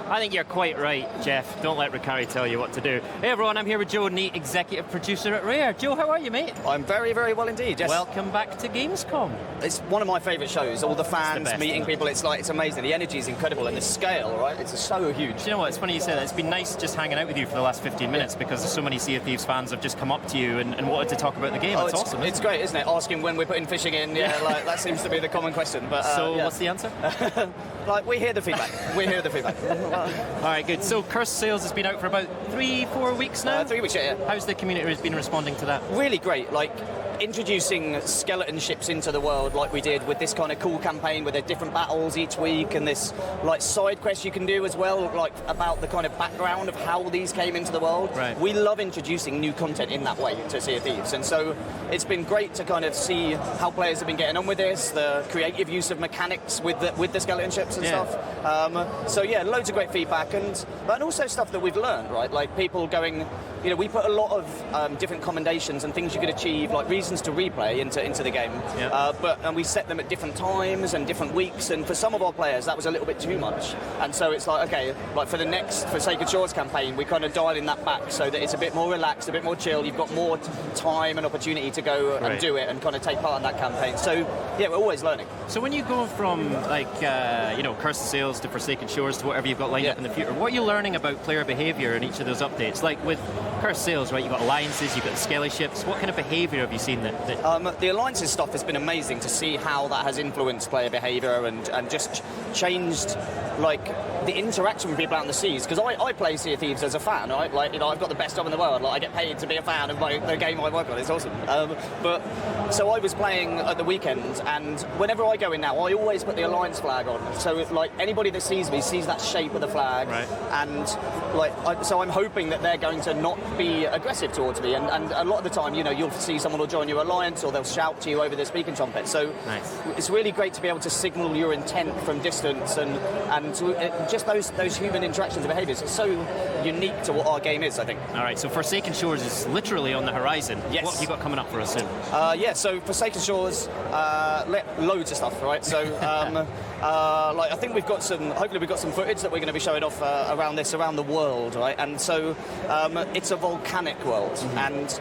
I think you're quite right, Jeff. Don't let Ricari tell you what to do. Hey everyone, I'm here with Joe Neat, executive producer at Rare. Joe, how are you, mate? I'm very, very well indeed, yes. Welcome back to Gamescom. It's one of my favourite shows. All the fans, meeting people, it's amazing. The energy is incredible, and the scale, right? It's so huge. Do you know what? It's funny you say that. It's been nice just hanging out with you for the last 15 minutes because so many Sea of Thieves fans have just come up to you and wanted to talk about the game. It's awesome. It's great, isn't it? Asking when we're putting fishing in, like that seems to be the common question. But what's the answer? We hear the feedback. We hear the feedback. All right, good. So Cursed Sails has been out for about 3-4 weeks now? 3 weeks, yeah. How's the community been responding to that? Really great. Introducing skeleton ships into the world like we did with this kind of cool campaign with the different battles each week and this side quests you can do as well, about the kind of background of how these came into the world. Right. We love introducing new content in that way to Sea of Thieves, and so it's been great to kind of see how players have been getting on with this, the creative use of mechanics with the skeleton ships and stuff. Loads of great feedback and also stuff that we've learned, right? Like people going, we put a lot of different commendations and things you could achieve, like reasons to replay into the game. Yeah. And we set them at different times and different weeks, and for some of our players that was a little bit too much. And so it's for the next Forsaken Shores campaign, we kind of dialing that back so that it's a bit more relaxed, a bit more chill. You've got more time and opportunity to go and do it and kind of take part in that campaign. So yeah, we're always learning. So when you go from Cursed Sails to Forsaken Shores to whatever you've got lined up in the future, what are you learning about player behaviour in each of those updates? Like with Cursed Sails, right, you've got alliances, you've got the skelly ships. What kind of behaviour have you seen that... The alliances stuff has been amazing to see how that has influenced player behaviour and just changed the interaction with people out in the seas, because I play Sea of Thieves as a fan, right? I've got the best job in the world. I get paid to be a fan of the game I work on. It's awesome. So I was playing at the weekend, and whenever I go in now, I always put the Alliance flag on. So anybody that sees me sees that shape of the flag, right. And so I'm hoping that they're going to not be aggressive towards me. And a lot of the time, you'll see someone will join your alliance or they'll shout to you over the speaking trumpet. So nice. It's really great to be able to signal your intent from distance and just those human interactions and behaviours. It's so unique to what our game is, I think. All right, so Forsaken Shores is literally on the horizon. Yes. What have you got coming up for us soon? So Forsaken Shores, loads of stuff, right? So I think hopefully we've got some footage that we're going to be showing off around the world, right? And so it's a volcanic world, and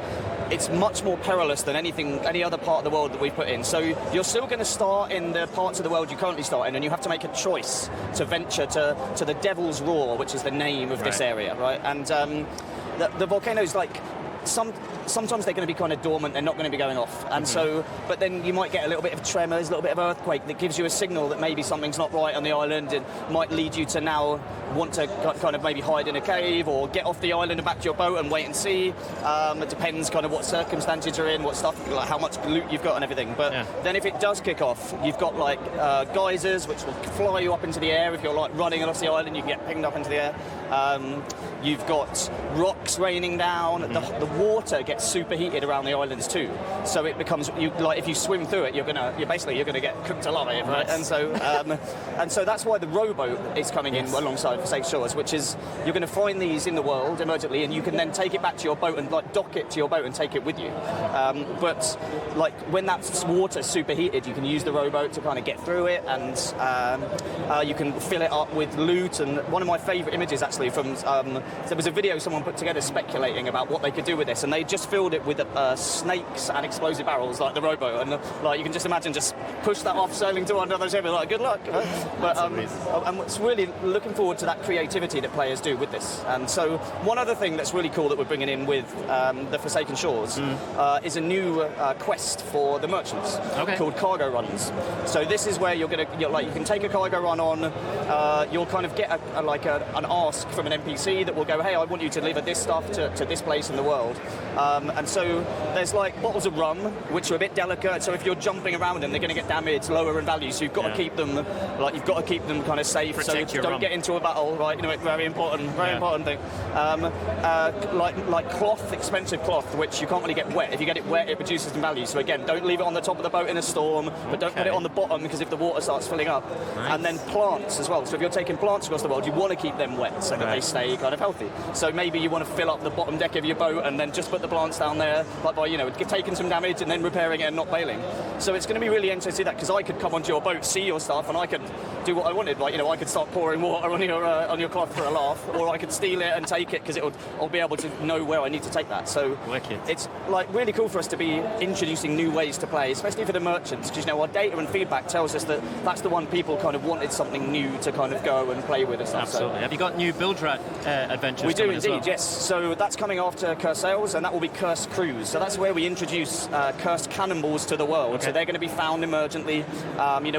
it's much more perilous than any other part of the world that we've put in. So you're still going to start in the parts of the world you currently start in, and you have to make a choice to venture to the Devil's Roar, which is the name of this area, right? And the volcanoes, sometimes they're going to be kind of dormant, they're not going to be going off, and so, but then you might get a little bit of tremors, a little bit of earthquake that gives you a signal that maybe something's not right on the island, and might lead you to now want to kind of maybe hide in a cave or get off the island and back to your boat and wait and see. It depends kind of what circumstances you're in, what stuff, how much loot you've got and everything. But then if it does kick off, you've got geysers which will fly you up into the air. If you're running across the island, you can get pinged up into the air. You've got rocks raining down. The water gets superheated around the islands too, so it becomes if you swim through it, you're gonna get cooked alive, right? And so that's why the rowboat is coming in alongside Forsaken Shores, which is you're going to find these in the world emergently, and you can then take it back to your boat and dock it to your boat and take it with you. But when that water's superheated, you can use the rowboat to kind of get through it, and you can fill it up with loot. And one of my favourite images actually from there was a video someone put together speculating about what they could do with this, and they just filled it with snakes and explosive barrels like the rowboat, and you can just imagine just push that off sailing to another ship, good luck. But I'm really looking forward to that creativity that players do with this. And so one other thing that's really cool that we're bringing in with the Forsaken Shores is a new quest for the merchants called cargo runs. So this is where you can take a cargo run on, you'll kind of get an ask from an NPC that will go, hey, I want you to deliver this stuff to this place in the world. And so there's bottles of rum which are a bit delicate, so if you're jumping around them, they're going to get damaged, lower in value, so you've got to keep them kind of safe. Protect so don't get into a battle, right? Very important thing. Cloth, expensive cloth, which you can't really get wet. If you get it wet, it reduces in value. So again, don't leave it on the top of the boat in a storm, but don't put it on the bottom, because if the water starts filling up. Nice. And then plants as well. So if you're taking plants across the world, you want to keep them wet so that they stay kind of healthy. So maybe you want to fill up the bottom deck of your boat and then just put the plants down there, like by, taking some damage and then repairing it and not bailing. So it's going to be really interesting to see that, because I could come onto your boat, see your stuff, and I could do what I wanted. Like, I could start pouring water on your cloth for a laugh, or I could steal it and take it, because I'll be able to know where I need to take that. So wicked. It's like really cool for us to be introducing new ways to play, especially for the merchants, because our data and feedback tells us that that's the one people kind of wanted something new to kind of go and play with and stuff. Absolutely. So. Have you got new build rat adventures? We do indeed, well? Yes. So that's coming after Cursed Sails, and that will be Cursed Crews. So that's where we introduce cursed cannonballs to the world. Okay. So they're going to be found emergently.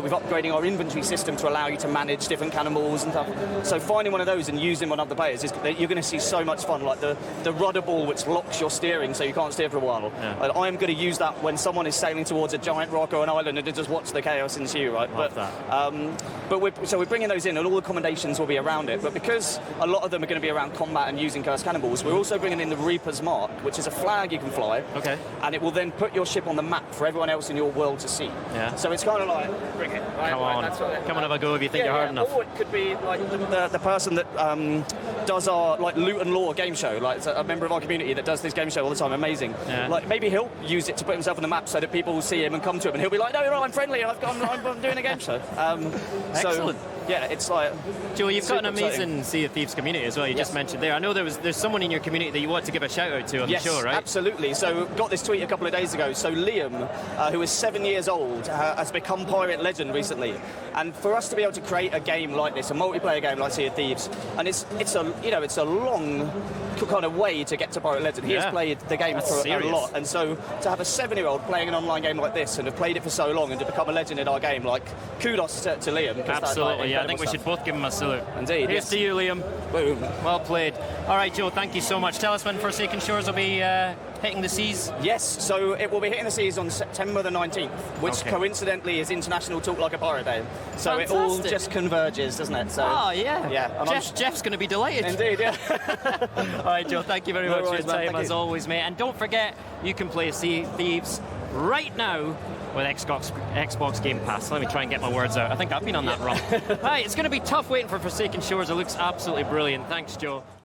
We've upgrading our inventory system to allow you to manage different cannonballs and stuff. So finding one of those and using one of the players, you're going to see so much fun. Like the rudder ball, which locks your steering so you can't steer for a while. Yeah. I am going to use that when someone is sailing towards a giant rock or an island and to just watch the chaos ensue, right? Love but we're bringing those in, and all the accommodations will be around it. But because a lot of them are going to be around combat and using cursed cannonballs, we're also bringing in the Reaper's Mark, which is a flag you can fly. Okay. And it will then put your ship on the map for everyone else in your world to see. Yeah. So it's kind of like, bring it. Right, Come on. Come on, have a go if you think you're hard enough. Or it could be like the person that does our like loot and lore game show, like it's a member of our community that does this game show all the time. Amazing. Yeah. Like maybe he'll use it to put himself on the map so that people will see him and come to him, and he'll be like, no, I'm friendly. I'm doing a game show. Excellent. Yeah, it's like... Joe, you've got an amazing Sea of Thieves community as well, you just mentioned there. I know there's someone in your community that you want to give a shout out to on the show, right? Yes, absolutely. So got this tweet a couple of days ago. So Liam, who is 7 years old, has become Pirate Legend recently. And for us to be able to create a game like this, a multiplayer game like Sea of Thieves, and it's a long kind of way to get to Pirate Legend. He has played the game for a lot. And so to have a 7-year-old playing an online game like this and have played it for so long and to become a legend in our game, like, kudos to Liam. Absolutely. I think we should both give him a salute. Indeed. Here's to you, Liam. Boom. Well played. All right, Joe, thank you so much. Tell us when Forsaken Shores will be hitting the seas. Yes, so it will be hitting the seas on September the 19th, which coincidentally is International Talk Like a Pirate Day. So Fantastic. It all just converges, doesn't it? So, yeah. Jeff's going to be delighted. Indeed, yeah. All right, Joe, thank you very much for your time, as always, mate. And don't forget, you can play Sea of Thieves right now with Xbox Game Pass. Let me try and get my words out. I think I've been on that run. Right, it's going to be tough waiting for Forsaken Shores. It looks absolutely brilliant. Thanks, Joe.